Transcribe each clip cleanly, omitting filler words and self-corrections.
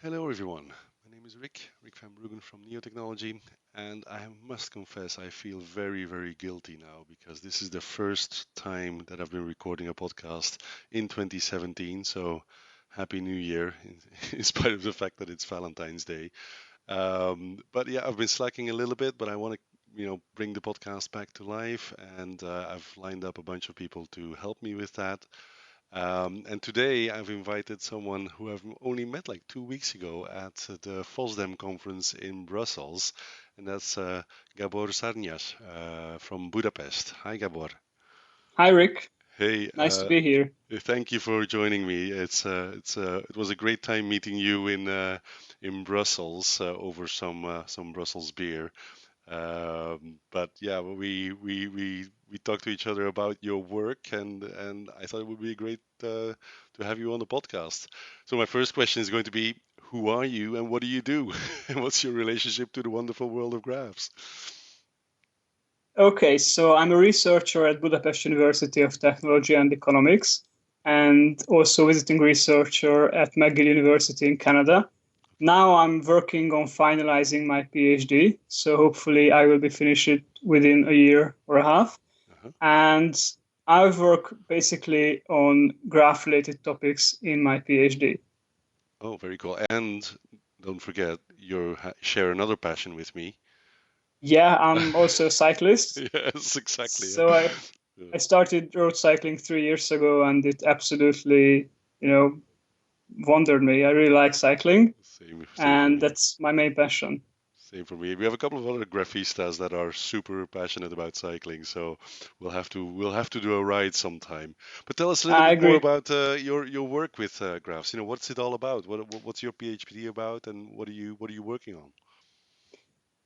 Hello everyone, my name is Rick van Bruggen from Technology, and I must confess I feel very guilty now because this is the first time that I've been recording a podcast in 2017, so Happy New Year in spite of the fact that it's Valentine's Day. But yeah, I've been slacking a little bit, but I want to bring the podcast back to life, and I've lined up a bunch of people to help me with that. And today I've invited someone who I've only met like 2 weeks ago at the FOSDEM conference in Brussels, and that's Gabor Sarnias from Budapest. Hi, Gabor. Hi, Rick. Hey, Nice to be here. thank you for joining me. It was a great time meeting you in Brussels over some Brussels beer. But yeah, we talked to each other about your work, and I thought it would be great to have you on the podcast. So my first question is going to be, who are you and what do you do? And what's your relationship to the wonderful world of graphs? Okay, so I'm a researcher at Budapest University of Technology and Economics, and also visiting researcher at McGill University in Canada. Now I'm working on finalizing my PhD, so hopefully I will be finished it within a year or a half. Uh-huh. And I work basically on graph-related topics in my PhD. Oh, very cool. And don't forget, you share another passion with me. Yeah, I'm also a cyclist. Yes, exactly. So I started road cycling 3 years ago, and it absolutely, you know, wondered me. I really like cycling, Same for and me. that's my main passion. Same for me. We have a couple of other graphistas that are super passionate about cycling, so we'll have to do a ride sometime. But tell us a little I bit more agree. about your work with graphs. What's it all about? What's your PhD about, and what are you working on?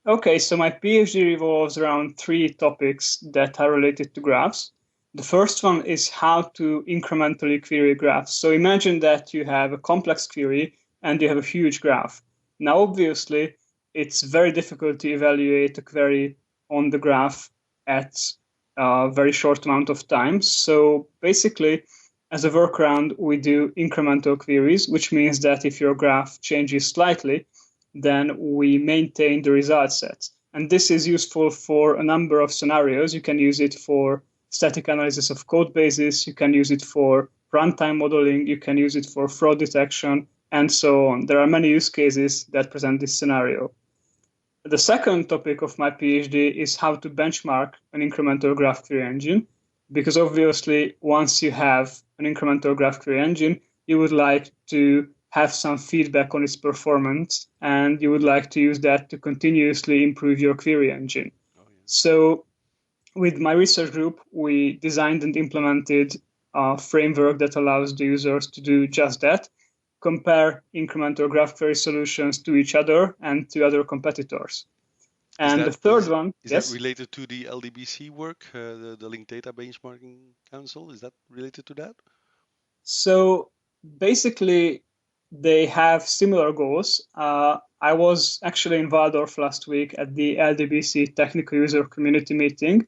Okay, so my PhD revolves around three topics that are related to graphs. The first one is how to incrementally query graphs. So imagine that you have a complex query and you have a huge graph. Now, obviously, it's very difficult to evaluate a query on the graph at a very short amount of time. So basically, as a workaround, we do incremental queries, which means that if your graph changes slightly, then we maintain the result set. And this is useful for a number of scenarios. You can use it for static analysis of code bases, you can use it for runtime modeling, you can use it for fraud detection, and so on. There are many use cases that present this scenario. The second topic of my PhD is how to benchmark an incremental graph query engine, because obviously once you have an incremental graph query engine, you would like to have some feedback on its performance, and you would like to use that to continuously improve your query engine. Oh yeah. So with my research group, we designed and implemented a framework that allows the users to do just that, compare incremental graph query solutions to each other and to other competitors. Is And the that third is one, is that yes. related to the LDBC work, the Linked Data Benchmarking Council? Is that related to that? So basically, they have similar goals. I was actually in Waldorf last week at the LDBC Technical User Community meeting,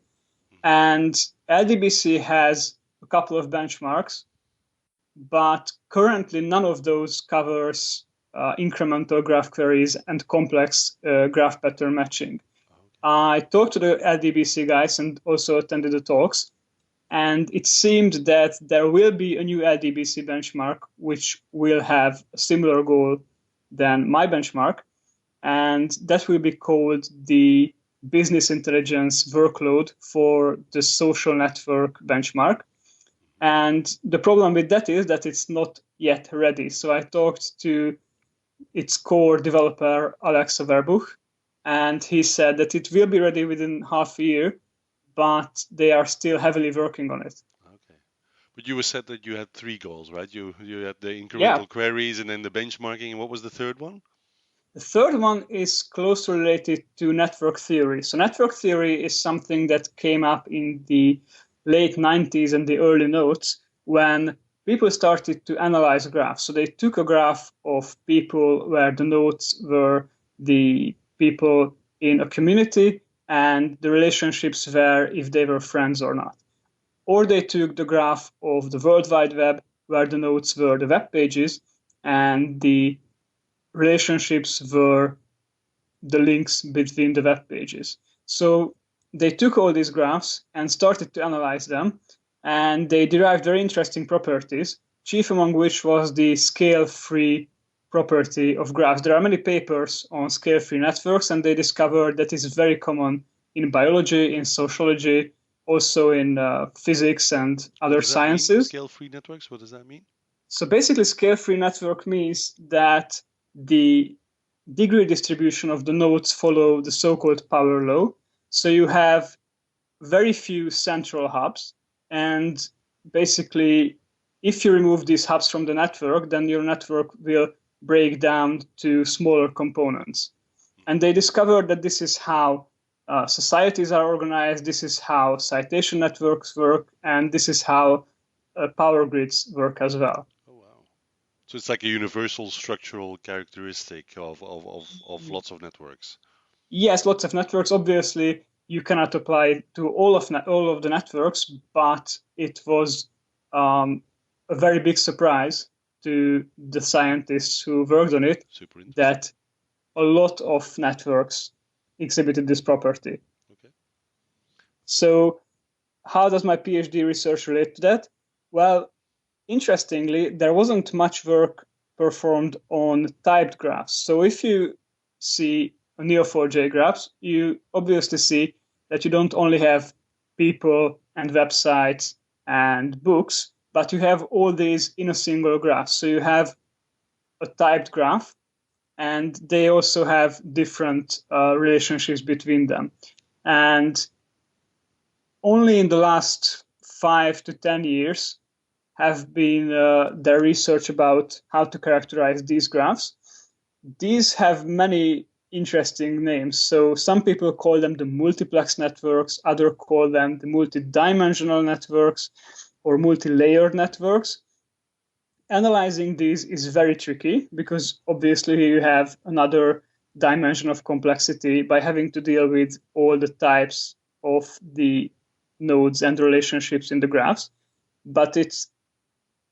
and LDBC has a couple of benchmarks, but currently none of those covers incremental graph queries and complex graph pattern matching. I talked to the LDBC guys and also attended the talks, and it seemed that there will be a new LDBC benchmark which will have a similar goal than my benchmark, and that will be called the business intelligence workload for the social network benchmark. And the problem with that is that it's not yet ready. So I talked to its core developer, Alexa Verbuch, and he said that it will be ready within half a year, but they are still heavily working on it. Okay. But you said that you had three goals, right? You had the Yeah. incremental queries and then the benchmarking, and what was the third one? The third one is closely related to network theory. So network theory is something that came up in the late 90s and the early noughts when people started to analyze graphs. So they took a graph of people where the nodes were the people in a community and the relationships were if they were friends or not. Or they took the graph of the World Wide Web where the nodes were the web pages and the relationships were the links between the web pages. So they took all these graphs and started to analyze them, and they derived very interesting properties, chief among which was the scale-free property of graphs. There are many papers on scale-free networks, and they discovered that is very common in biology, in sociology, also in physics and What other does that mean? sciences. Scale-free networks? What does that mean? So basically, scale-free network means that the degree distribution of the nodes follow the so-called power law. So you have very few central hubs, and basically, if you remove these hubs from the network, then your network will break down to smaller components. And they discovered that this is how societies are organized, this is how citation networks work, and this is how power grids work as well. Oh, wow. So it's like a universal structural characteristic of lots of networks. Yes, lots of networks. Obviously, you cannot apply it to all of the networks, but it was a very big surprise to the scientists who worked on it Super interesting. that a lot of networks exhibited this property. Okay. So, how does my PhD research relate to that? Well, interestingly, there wasn't much work performed on typed graphs. So if you see a Neo4j graphs, you obviously see that you don't only have people and websites and books, but you have all these in a single graph. So you have a typed graph, and they also have different relationships between them. And only in the last 5 to 10 years have been their research about how to characterize these graphs. These have many interesting names. So some people call them the multiplex networks, others call them the multidimensional networks or multi-layered networks. Analyzing these is very tricky because obviously you have another dimension of complexity by having to deal with all the types of the nodes and relationships in the graphs. But it's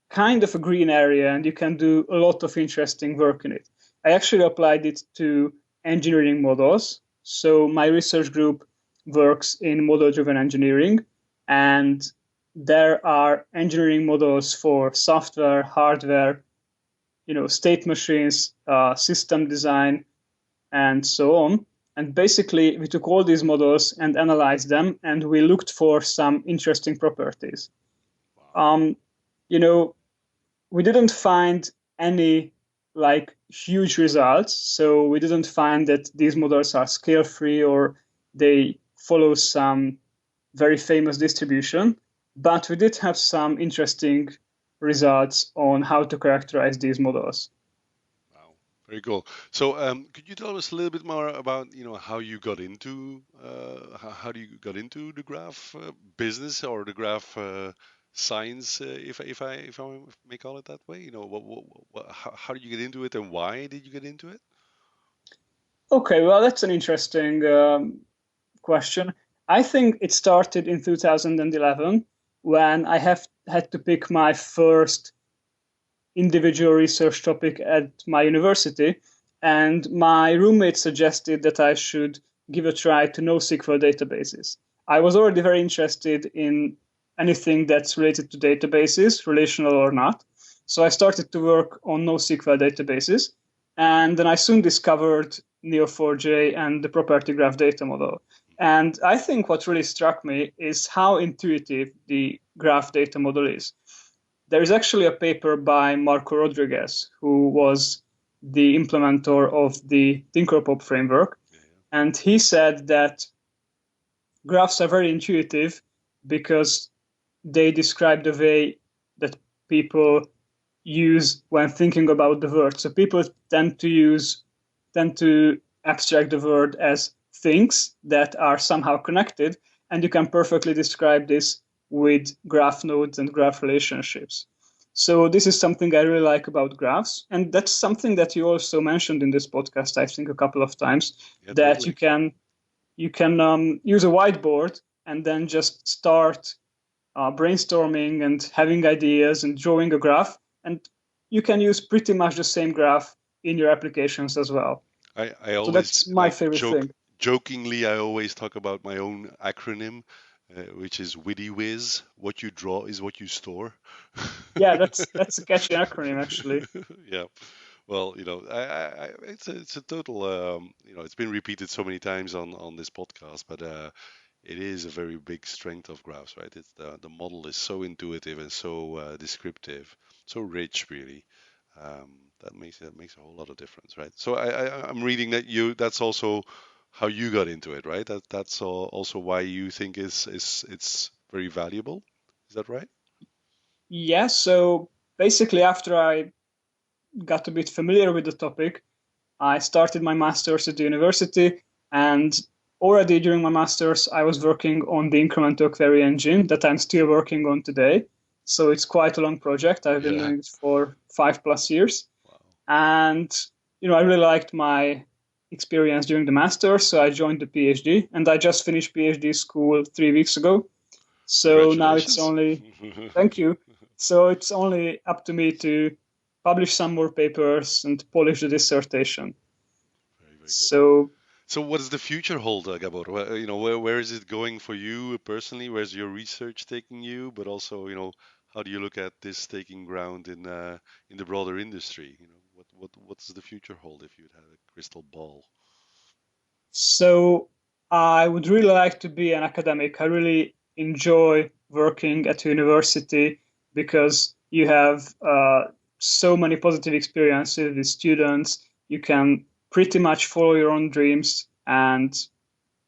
kind of a green area, and you can do a lot of interesting work in it. I actually applied it to engineering models. So my research group works in model-driven engineering, and there are engineering models for software, hardware, state machines, system design, and so on. And basically, we took all these models and analyzed them, and we looked for some interesting properties. Wow. We didn't find any huge results. So we didn't find that these models are scale free or they follow some very famous distribution, but we did have some interesting results on how to characterize these models. Wow. Very cool. So, could you tell us a little bit more about, how you got into, how do you got into the graph business or the graph science, if I may call it that way? How did you get into it, and why did you get into it? Okay, well, that's an interesting question. I think it started in 2011 when I had to pick my first individual research topic at my university, and my roommate suggested that I should give a try to NoSQL databases. I was already very interested in anything that's related to databases, relational or not. So I started to work on NoSQL databases, and then I soon discovered Neo4j and the property graph data model. And I think what really struck me is how intuitive the graph data model is. There is actually a paper by Marco Rodriguez, who was the implementer of the Tinkerpop framework. And he said that graphs are very intuitive because they describe the way that people use when thinking about the word. So people tend to abstract the word as things that are somehow connected, and you can perfectly describe this with graph nodes and graph relationships. So this is something I really like about graphs, and that's something that you also mentioned in this podcast, I think, a couple of times, Yeah, that totally. you can use a whiteboard and then just start brainstorming and having ideas and drawing a graph, and you can use pretty much the same graph in your applications as well. I So always that's my like favorite thing. jokingly, I always talk about my own acronym, which is Witty Whiz. What you draw is what you store. Yeah, that's a catchy acronym actually. Yeah. Well, it's a total, it's been repeated so many times on this podcast, but it is a very big strength of graphs, right? It's the model is so intuitive and so descriptive, so rich, really. That makes a whole lot of difference, right? So I'm reading that that's also how you got into it, right? That's also why you think it's very valuable. Is that right? Yeah, so basically after I got a bit familiar with the topic, I started my master's at the university, and already during my master's, I was working on the incremental query engine that I'm still working on today. So it's quite a long project. I've been Yeah. doing it for 5+ years. Wow. And, I really liked my experience during the master's. So I joined the PhD, and I just finished PhD school 3 weeks ago. So now it's Congratulations. only, thank you. So it's only up to me to publish some more papers and polish the dissertation. Very, very good. So, So, what does the future hold, Gabor? Where is it going for you personally? Where's your research taking you? But also, how do you look at this taking ground in the broader industry? What does the future hold if you'd had a crystal ball? so I would really like to be an academic. I really enjoy working at university because you have so many positive experiences with students. You can pretty much follow your own dreams and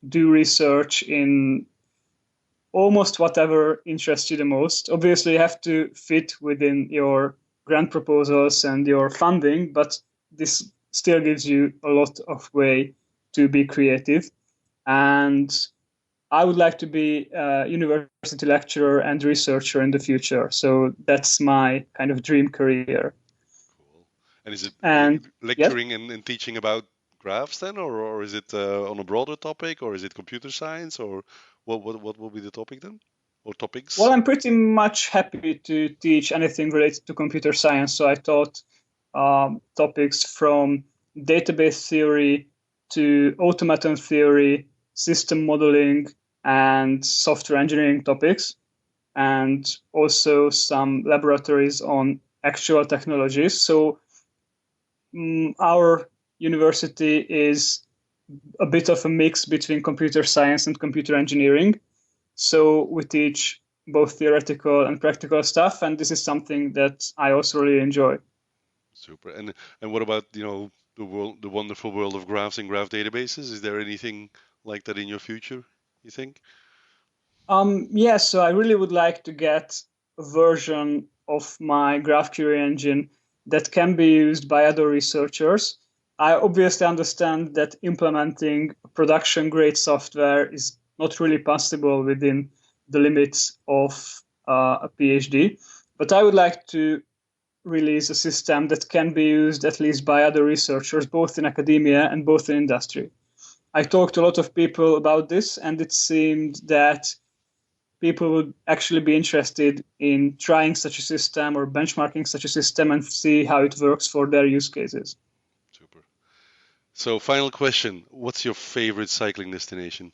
do research in almost whatever interests you the most. Obviously, you have to fit within your grant proposals and your funding, but this still gives you a lot of way to be creative. And I would like to be a university lecturer and researcher in the future. So that's my kind of dream career. Cool. And is it And yes, lecturing and teaching about graphs then, or is it on a broader topic, or is it computer science, or what will be the topic then, or well, topics? I'm pretty much happy to teach anything related to computer science. So I taught topics from database theory to automaton theory, system modeling, and software engineering topics, and also some laboratories on actual technologies. So our university is a bit of a mix between computer science and computer engineering. So we teach both theoretical and practical stuff, and this is something that I also really enjoy. Super. And what about, the wonderful world of graphs and graph databases? Is there anything like that in your future, you think? Yeah, so I really would like to get a version of my graph query engine that can be used by other researchers. I obviously understand that implementing production grade software is not really possible within the limits of a PhD, but I would like to release a system that can be used at least by other researchers, both in academia and both in industry. I talked to a lot of people about this, and it seemed that people would actually be interested in trying such a system or benchmarking such a system and see how it works for their use cases. Super. So, final question. What's your favorite cycling destination?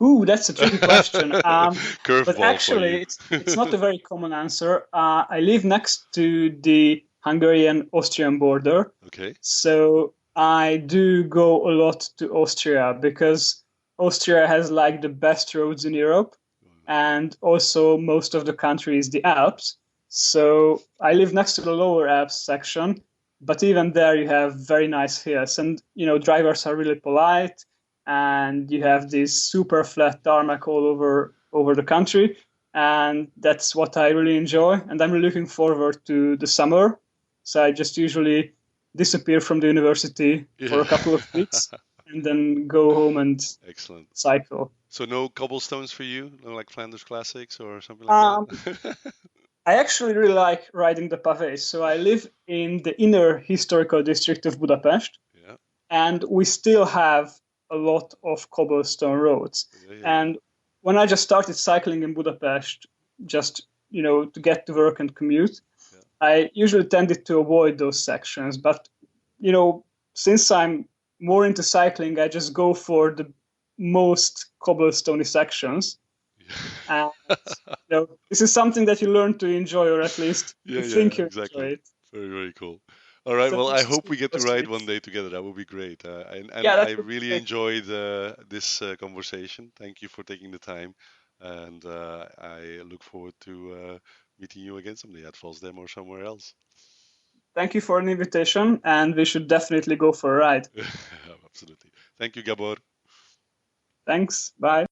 Ooh, that's a tricky question. But Curveball for you. actually, it's not a very common answer. I live next to the Hungarian-Austrian border, Okay. so I do go a lot to Austria because Austria has like the best roads in Europe, and also most of the country is the Alps. So I live next to the lower Alps section, but even there you have very nice hills, and drivers are really polite, and you have this super flat tarmac all over the country, and that's what I really enjoy. And I'm really looking forward to the summer. So I just usually disappear from the university for Yeah. a couple of weeks and then go home and Excellent. cycle. So no cobblestones for you? No like Flanders Classics or something like Um, that? I actually really like riding the pavés. So I live in the inner historical district of Budapest, Yeah. and we still have a lot of cobblestone roads. Yeah, yeah, yeah. And when I just started cycling in Budapest, just to get to work and commute, Yeah. I usually tended to avoid those sections. But, since I'm more into cycling, I just go for the most cobblestone sections. And, this is something that you learn to enjoy, or at least Yeah, you yeah, think you exactly. enjoy it. Very, very cool. All right. So Well, I there's just hope we get to close to ride it. one day together. That would be great. And Yeah, I that would be really great. enjoyed this conversation. Thank you for taking the time. And I look forward to meeting you again someday at Fosdem or somewhere else. Thank you for an invitation, and we should definitely go for a ride. Absolutely. Thank you, Gabor. Thanks. Bye.